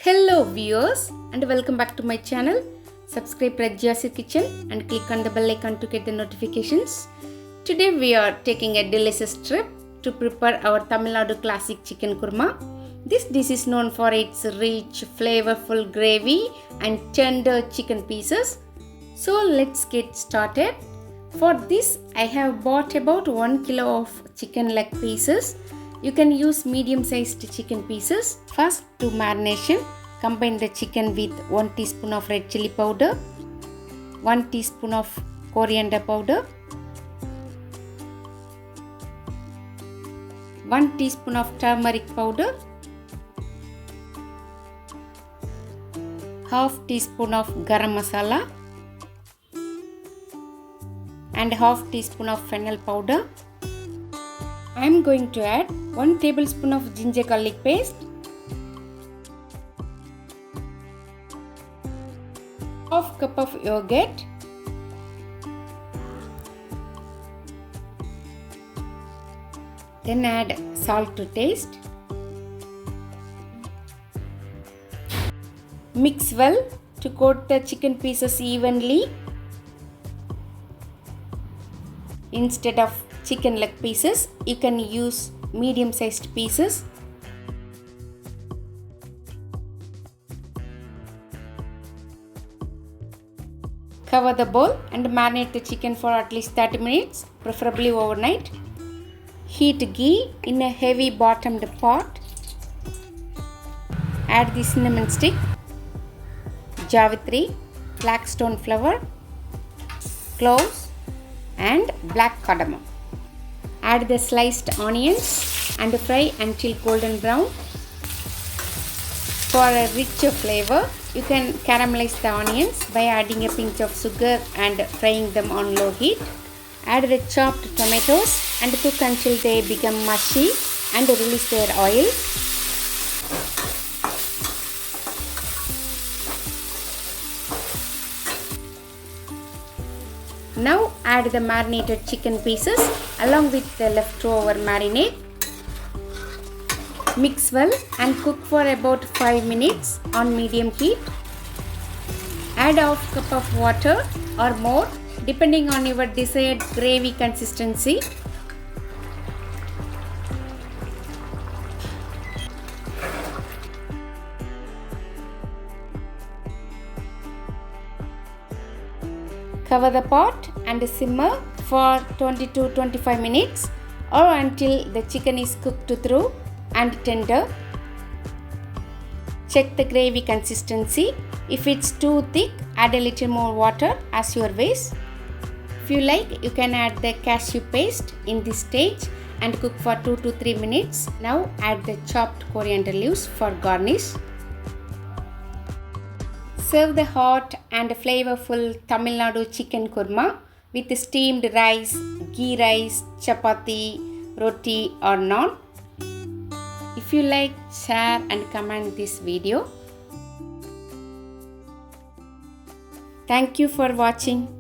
Hello viewers and welcome back to my channel. Subscribe Redchilli Kitchen and click on the bell icon to get the notifications. Today we are taking a delicious trip to prepare our Tamilnadu classic chicken kurma. This dish is known for its rich, flavorful gravy and tender chicken pieces. So let's get started. For this I have bought about 1 kilo of chicken leg pieces. You can use medium-sized chicken pieces. First, to marination, combine the chicken with 1 teaspoon of red chilli powder, 1 teaspoon of coriander powder, 1 teaspoon of turmeric powder, half teaspoon of garam masala, and half teaspoon of fennel powder. I am going to add 1 tablespoon of ginger garlic paste, half cup of yogurt, then add salt to taste. Mix well to coat the chicken pieces evenly. Instead of chicken leg pieces, you can use medium-sized pieces. Cover the bowl and marinate the chicken for at least 30 minutes, preferably overnight. Heat ghee in a heavy bottomed pot. Add the cinnamon stick, JAVITRI, black stone flower, cloves and black cardamom. Add the sliced onions and fry until golden brown. For a richer flavor, you can caramelize the onions by adding a pinch of sugar and frying them on low heat. Add the chopped tomatoes and cook until they become mushy and release their oil. Now add the marinated chicken pieces along with the leftover marinade. Mix well and cook for about 5 minutes on medium heat. Add half cup of water or more depending on your desired gravy consistency. Cover the pot and simmer for 20 to 25 minutes or until the chicken is cooked through and tender. Check the gravy consistency. If it's too thick, add a little more water as your wish. If you like, you can add the cashew paste in this stage and cook for 2 to 3 minutes. Now add the chopped coriander leaves for garnish. Serve the hot and flavorful Tamilnadu chicken kurma with steamed rice, ghee rice, chapati, roti or naan. If you like, share and comment this video. Thank you for watching.